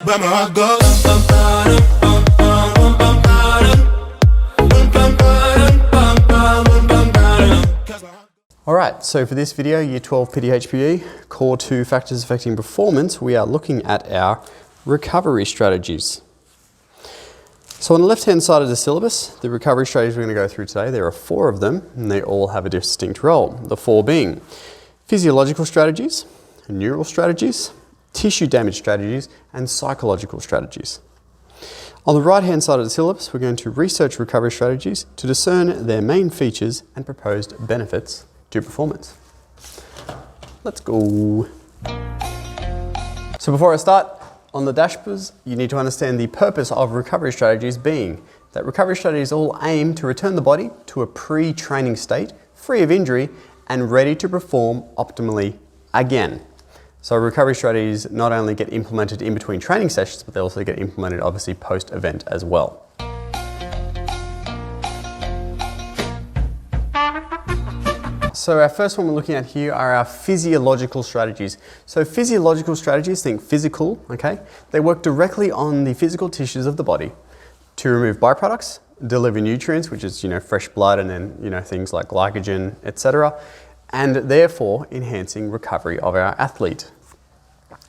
where my heart goes. Alright, so for this video, Year 12 PDHPE, Core 2 Factors Affecting Performance, we are looking at our recovery strategies. So on the left-hand side of the syllabus, the recovery strategies we're going to go through today, there are 4 of them, and they all have a distinct role. The 4 being physiological strategies, neural strategies, tissue damage strategies, and psychological strategies. On the right-hand side of the syllabus, we're going to research recovery strategies to discern their main features and proposed benefits to performance. Let's go. So before I start, on the dashboards, you need to understand the purpose of recovery strategies being that recovery strategies all aim to return the body to a pre-training state, free of injury, and ready to perform optimally again. So recovery strategies not only get implemented in between training sessions, but they also get implemented obviously post-event as well. So our first one we're looking at here are our physiological strategies. So physiological strategies, think physical, okay? They work directly on the physical tissues of the body to remove byproducts, deliver nutrients, which is, fresh blood and then, things like glycogen, etc., and therefore enhancing recovery of our athlete.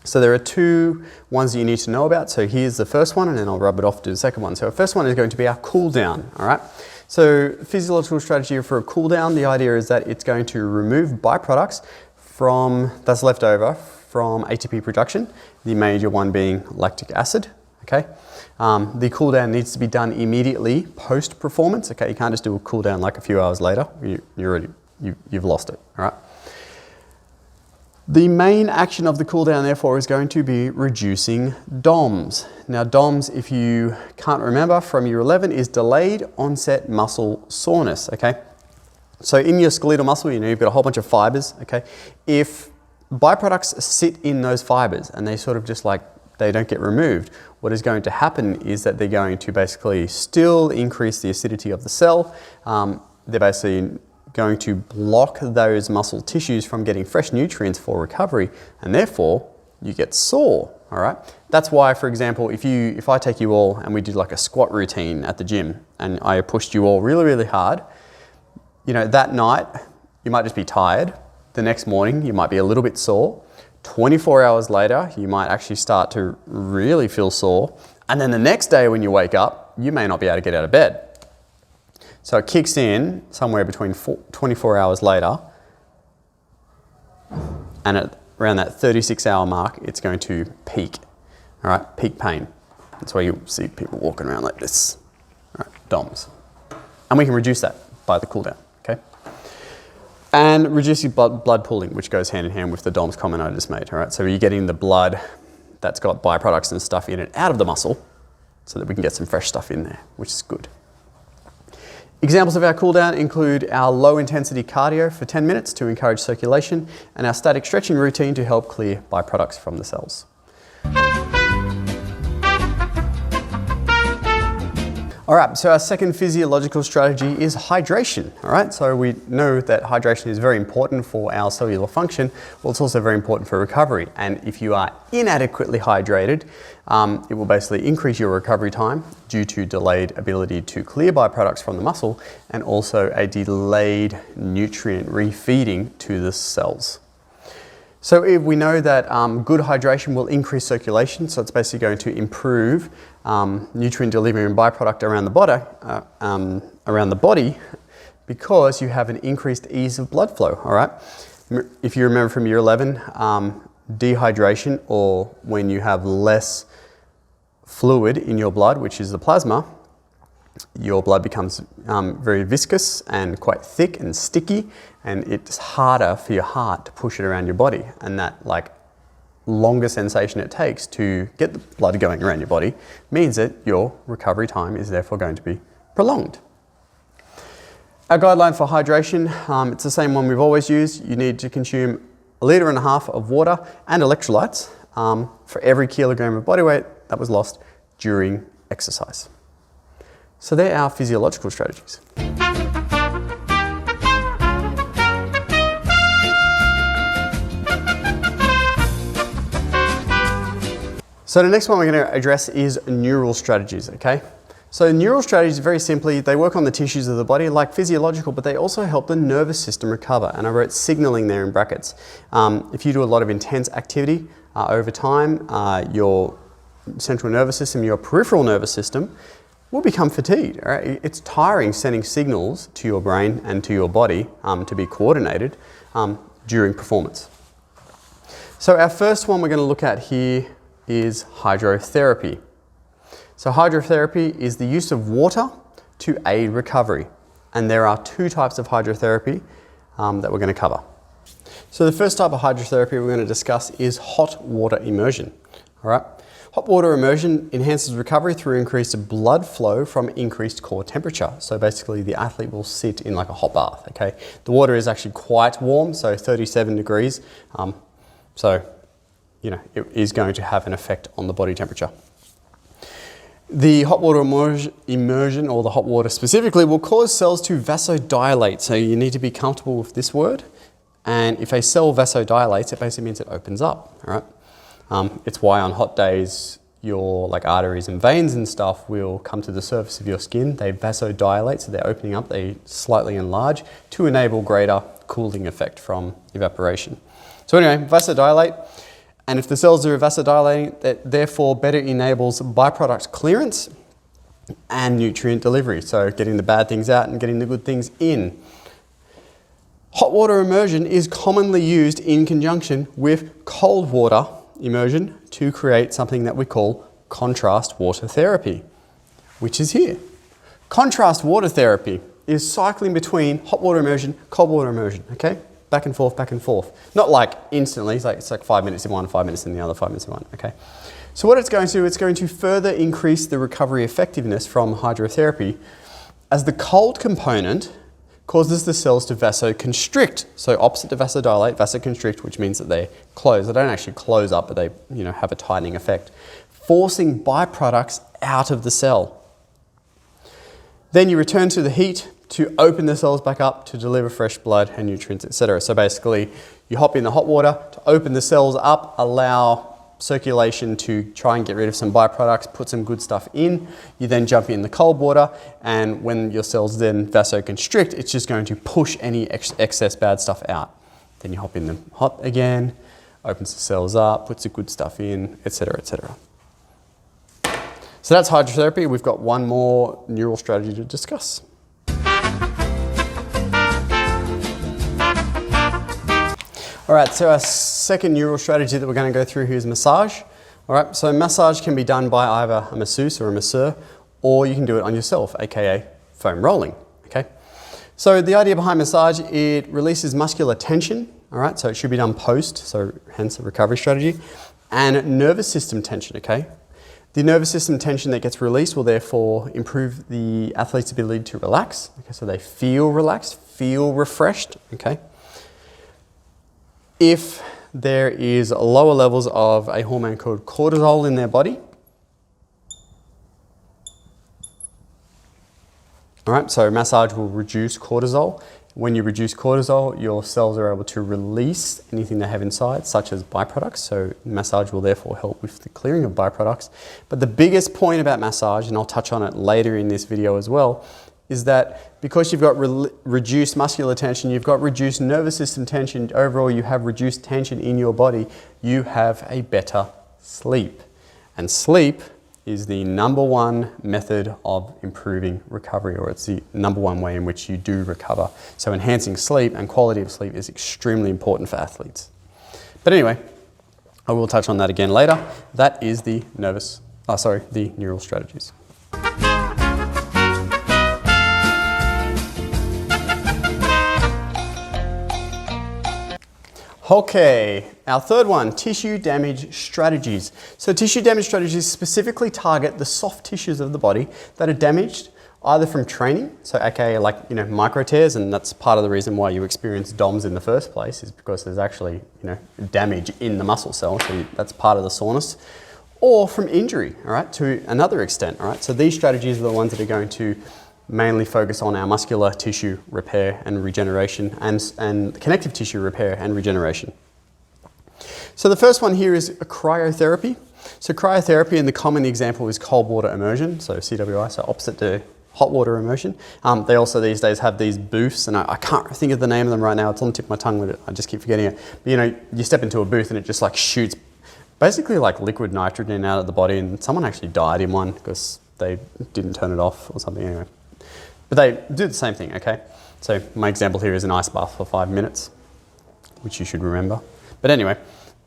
So there are 2 ones that you need to know about. So here's the first one, and then I'll rub it off to the second one. So our first one is going to be our cool down, all right? So physiological strategy for a cool down, the idea is that it's going to remove byproducts that's left over from ATP production, the major one being lactic acid, okay? The cool down needs to be done immediately post-performance, okay? You can't just do a cool down like a few hours later. You've lost it, all right? The main action of the cool down, therefore, is going to be reducing DOMS. Now, DOMS, if you can't remember from year 11, is delayed onset muscle soreness, okay? So in your skeletal muscle, you've got a whole bunch of fibers, okay? If byproducts sit in those fibers and they sort of just they don't get removed, what is going to happen is that they're going to basically still increase the acidity of the cell. They're basically going to block those muscle tissues from getting fresh nutrients for recovery, and therefore you get sore, all right? That's why, for example, if I take you all and we did like a squat routine at the gym and I pushed you all really, really hard, that night you might just be tired. The next morning you might be a little bit sore. 24 hours later, you might actually start to really feel sore. And then the next day when you wake up, you may not be able to get out of bed. So it kicks in somewhere between 24 hours later, and at around that 36-hour mark, it's going to peak, all right, peak pain. That's why you see people walking around like this, all right, DOMS. And we can reduce that by the cool down, okay? And reducing blood pooling, which goes hand in hand with the DOMS comment I just made, all right? So you're getting the blood that's got byproducts and stuff in it out of the muscle so that we can get some fresh stuff in there, which is good. Examples of our cool down include our low intensity cardio for 10 minutes to encourage circulation and our static stretching routine to help clear byproducts from the cells. All right, so our second physiological strategy is hydration, all right? So we know that hydration is very important for our cellular function. Well, it's also very important for recovery. And if you are inadequately hydrated, it will basically increase your recovery time due to delayed ability to clear byproducts from the muscle and also a delayed nutrient refeeding to the cells. So if we know that good hydration will increase circulation, so it's basically going to improve nutrient delivery and byproduct around the body because you have an increased ease of blood flow, all right? If you remember from year 11, dehydration, or when you have less fluid in your blood, which is the plasma, your blood becomes very viscous and quite thick and sticky, and it's harder for your heart to push it around your body. And that longer sensation it takes to get the blood going around your body means that your recovery time is therefore going to be prolonged. Our guideline for hydration, it's the same one we've always used. You need to consume 1.5 litres of water and electrolytes for every kilogram of body weight that was lost during exercise. So they're our physiological strategies. So the next one we're going to address is neural strategies, okay? So neural strategies, very simply, they work on the tissues of the body like physiological, but they also help the nervous system recover. And I wrote signaling there in brackets. If you do a lot of intense activity over time, your central nervous system, your peripheral nervous system will become fatigued. Right? It's tiring sending signals to your brain and to your body to be coordinated during performance. So our first one we're going to look at here is hydrotherapy. So hydrotherapy is the use of water to aid recovery. And there are two types of hydrotherapy that we're going to cover. So the first type of hydrotherapy we're going to discuss is hot water immersion. All right? Hot water immersion enhances recovery through increased blood flow from increased core temperature. So basically the athlete will sit in like a hot bath, okay? The water is actually quite warm, so 37 degrees. It is going to have an effect on the body temperature. The hot water immersion, or the hot water specifically, will cause cells to vasodilate. So you need to be comfortable with this word. And if a cell vasodilates, it basically means it opens up, all right? It's why on hot days, your arteries and veins and stuff will come to the surface of your skin. They vasodilate, so they're opening up, they slightly enlarge to enable greater cooling effect from evaporation. So anyway, vasodilate. And if the cells are vasodilating, that therefore better enables byproduct clearance and nutrient delivery. So getting the bad things out and getting the good things in. Hot water immersion is commonly used in conjunction with cold water immersion to create something that we call contrast water therapy, which is here. Contrast water therapy is cycling between hot water immersion, cold water immersion, okay? Back and forth, back and forth. Not like instantly, it's like 5 minutes in one, 5 minutes in the other, 5 minutes in one, okay? So what it's going to do, it's going to further increase the recovery effectiveness from hydrotherapy as the cold component causes the cells to vasoconstrict. So opposite to vasodilate, vasoconstrict, which means that they close. They don't actually close up, but they have a tightening effect, forcing byproducts out of the cell. Then you return to the heat to open the cells back up to deliver fresh blood and nutrients, etc. So basically, you hop in the hot water to open the cells up, allow circulation to try and get rid of some byproducts, put some good stuff in. You then jump in the cold water, and when your cells then vasoconstrict, it's just going to push any excess bad stuff out. Then you hop in the hot again, opens the cells up, puts the good stuff in, etc., etc. So that's hydrotherapy. We've got one more neural strategy to discuss. All right, so our second neural strategy that we're going to go through here is massage. All right, so massage can be done by either a masseuse or a masseur, or you can do it on yourself, aka foam rolling, okay? So the idea behind massage, it releases muscular tension, all right? So it should be done post, so hence a recovery strategy, and nervous system tension, okay? The nervous system tension that gets released will therefore improve the athlete's ability to relax, okay? So they feel relaxed, feel refreshed, okay? If there is lower levels of a hormone called cortisol in their body, all right, so massage will reduce cortisol. When you reduce cortisol, your cells are able to release anything they have inside, such as byproducts. So massage will therefore help with the clearing of byproducts. But the biggest point about massage, and I'll touch on it later in this video as well, is that because you've got reduced muscular tension, you've got reduced nervous system tension, overall you have reduced tension in your body, you have a better sleep. And sleep is the #1 method of improving recovery, or it's the #1 way in which you do recover. So enhancing sleep and quality of sleep is extremely important for athletes. But anyway, I will touch on that again later. That is the neural strategies. Okay, our third one, tissue damage strategies. So tissue damage strategies specifically target the soft tissues of the body that are damaged either from training, so aka micro tears, and that's part of the reason why you experience DOMS in the first place, is because there's actually damage in the muscle cell, so that's part of the soreness, or from injury, all right, to another extent, all right. So these strategies are the ones that are going to mainly focus on our muscular tissue repair and regeneration and connective tissue repair and regeneration. So the first one here is cryotherapy. So cryotherapy, in the common example, is cold water immersion, so CWI, so opposite to hot water immersion. They also these days have these booths, and I can't think of the name of them right now. It's on the tip of my tongue, but I just keep forgetting it. But you know, you step into a booth and it just like shoots basically like liquid nitrogen out of the body, and someone actually died in one because they didn't turn it off or something anyway. But they do the same thing, okay? So my example here is an ice bath for 5 minutes, which you should remember. But anyway,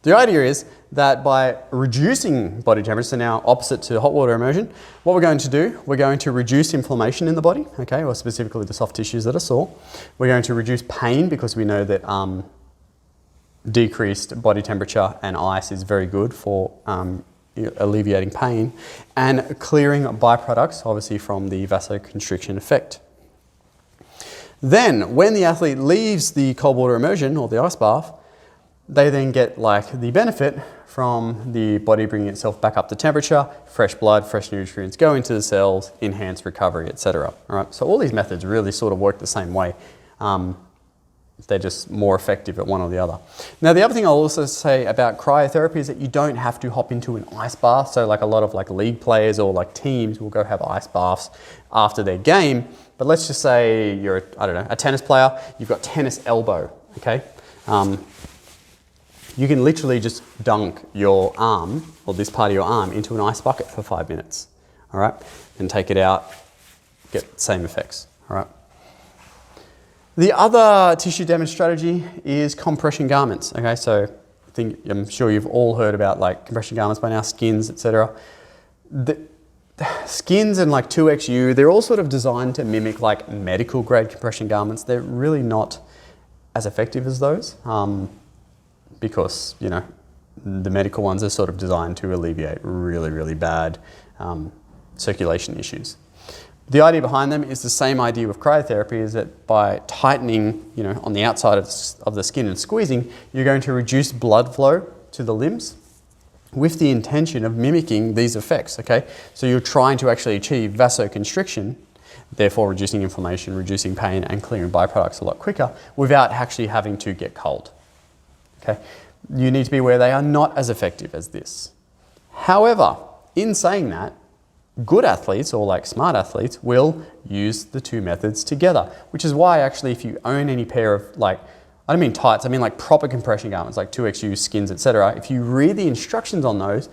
the idea is that by reducing body temperature, so now opposite to hot water immersion, what we're going to do, we're going to reduce inflammation in the body, okay, or specifically the soft tissues that are sore. We're going to reduce pain because we know that decreased body temperature and ice is very good for alleviating pain and clearing byproducts, obviously from the vasoconstriction effect. Then, when the athlete leaves the cold water immersion or the ice bath, they then get like the benefit from the body bringing itself back up to temperature, fresh blood, fresh nutrients go into the cells, enhance recovery, etc. All right, so all these methods really sort of work the same way. They're just more effective at one or the other. Now, the other thing I'll also say about cryotherapy is that you don't have to hop into an ice bath. So like a lot of like league players or like teams will go have ice baths after their game. But let's just say you're, I don't know, a tennis player, you've got tennis elbow, okay? You can literally just dunk your arm or this part of your arm into an ice bucket for 5 minutes, all right? And take it out, get the same effects, all right? The other tissue damage strategy is compression garments, okay? So I'm sure you've all heard about like compression garments by now, skins, etc. The skins and like 2XU, they're all sort of designed to mimic like medical grade compression garments. They're really not as effective as those because, you know, the medical ones are sort of designed to alleviate really, really bad circulation issues. The idea behind them is the same idea with cryotherapy, is that by tightening, you know, on the outside of the skin and squeezing, you're going to reduce blood flow to the limbs with the intention of mimicking these effects, okay? So you're trying to actually achieve vasoconstriction, therefore reducing inflammation, reducing pain, and clearing byproducts a lot quicker without actually having to get cold, okay? You need to be aware they are not as effective as this. However, in saying that, good athletes or like smart athletes will use the two methods together, which is why actually if you own any pair of like, I don't mean tights, I mean like proper compression garments like 2XU, skins, etc. If you read the instructions on those,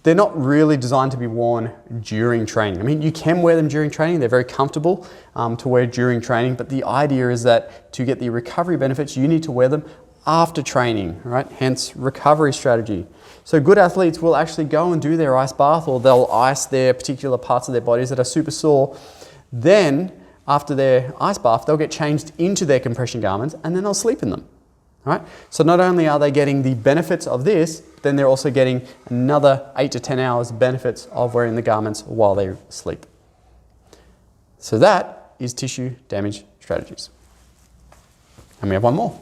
they're not really designed to be worn during training. I mean, you can wear them during training. They're very comfortable to wear during training, but the idea is that to get the recovery benefits, you need to wear them after training, right? Hence recovery strategy. So good athletes will actually go and do their ice bath, or they'll ice their particular parts of their bodies that are super sore. Then after their ice bath, they'll get changed into their compression garments and then they'll sleep in them, right? So not only are they getting the benefits of this, then they're also getting another 8 to 10 hours benefits of wearing the garments while they sleep. So that is tissue damage strategies. And we have one more.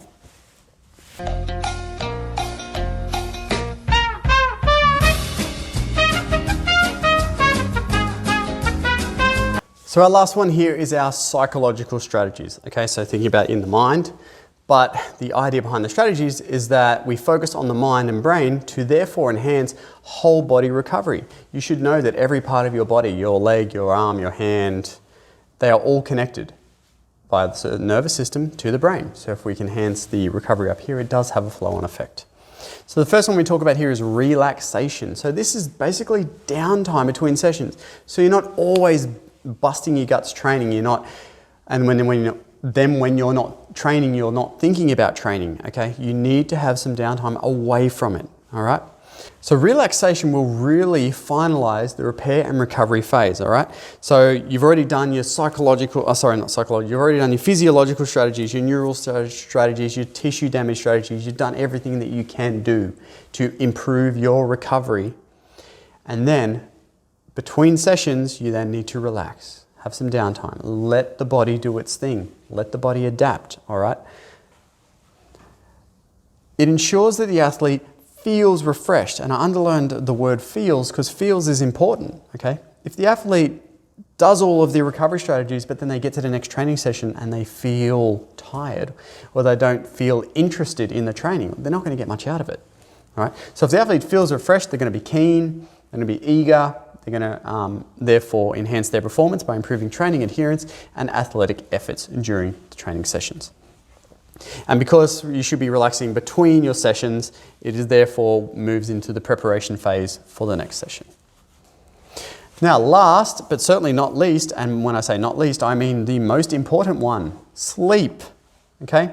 So our last one here is our psychological strategies. Okay, so thinking about in the mind, but the idea behind the strategies is that we focus on the mind and brain to therefore enhance whole body recovery. You should know that every part of your body, your leg, your arm, your hand, they are all connected by the nervous system to the brain. So if we can enhance the recovery up here, it does have a flow-on effect. So the first one we talk about here is relaxation. So this is basically downtime between sessions. So you're not always busting your guts training. You're not, and when you're not training, you're not thinking about training, okay? You need to have some downtime away from it, all right? So relaxation will really finalize the repair and recovery phase, all right? So you've already done your you've already done your physiological strategies, your neural strategies, your tissue damage strategies. You've done everything that you can do to improve your recovery. And then between sessions, you then need to relax, have some downtime, let the body do its thing, let the body adapt, all right? It ensures that the athlete feels refreshed, and I underlined the word feels because feels is important, okay? If the athlete does all of the recovery strategies, but then they get to the next training session and they feel tired or they don't feel interested in the training, they're not going to get much out of it. All right? So if the athlete feels refreshed, they're going to be keen, they're going to be eager, they're going to therefore enhance their performance by improving training adherence and athletic efforts during the training sessions. And because you should be relaxing between your sessions, it is therefore moves into the preparation phase for the next session. Now, last but certainly not least, and when I say not least, I mean the most important one, sleep. Okay?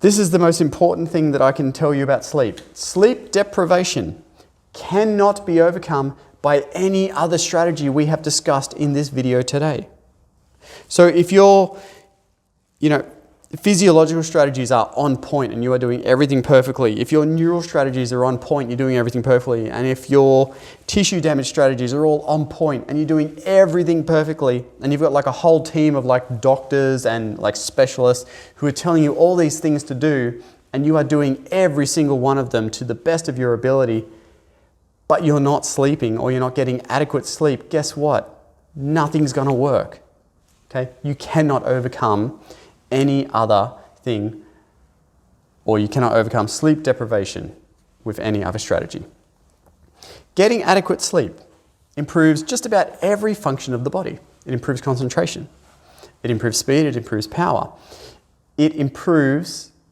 This is the most important thing that I can tell you about sleep. Sleep deprivation cannot be overcome by any other strategy we have discussed in this video today. So if your physiological strategies are on point and you are doing everything perfectly, if your neural strategies are on point, you're doing everything perfectly, and if your tissue damage strategies are all on point and you're doing everything perfectly, and you've got like a whole team of like doctors and like specialists who are telling you all these things to do, and you are doing every single one of them to the best of your ability, but you're not sleeping or you're not getting adequate sleep, guess what? Nothing's gonna work, okay? You cannot overcome any other thing, or you cannot overcome sleep deprivation with any other strategy. Getting adequate sleep improves just about every function of the body. It improves concentration, it improves speed, it improves power. It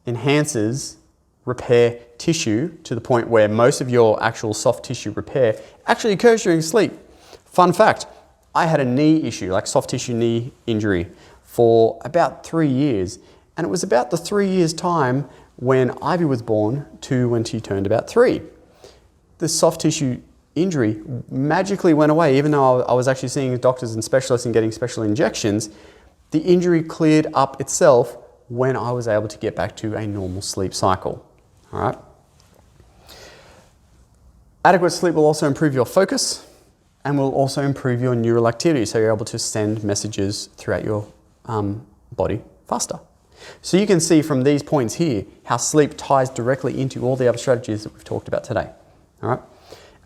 enhances repair tissue to the point where most of your actual soft tissue repair actually occurs during sleep. Fun fact, I had a knee issue, like soft tissue knee injury, for about 3 years. And it was about the 3 years time when Ivy was born to when she turned about 3. The soft tissue injury magically went away, even though I was actually seeing doctors and specialists and getting special injections. The injury cleared up itself when I was able to get back to a normal sleep cycle. All right. Adequate sleep will also improve your focus and will also improve your neural activity, so you're able to send messages throughout your body faster. So you can see from these points here how sleep ties directly into all the other strategies that we've talked about today. All right.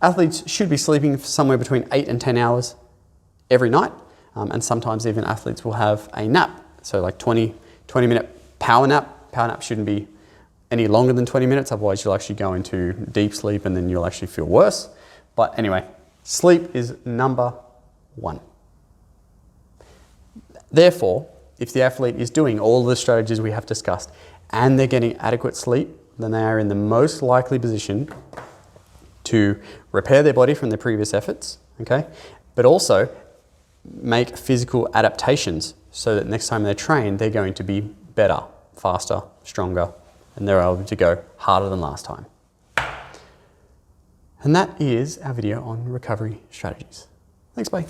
Athletes should be sleeping for somewhere between 8 and 10 hours every night, and sometimes even athletes will have a nap, so like 20-minute power nap. Power nap shouldn't be any longer than 20 minutes, otherwise you'll actually go into deep sleep and then you'll actually feel worse. But anyway, sleep is number one. Therefore, if the athlete is doing all the strategies we have discussed and they're getting adequate sleep, then they are in the most likely position to repair their body from their previous efforts, okay? But also make physical adaptations so that next time they train, they're going to be better, faster, stronger, and they're able to go harder than last time. And that is our video on recovery strategies. Thanks, bye.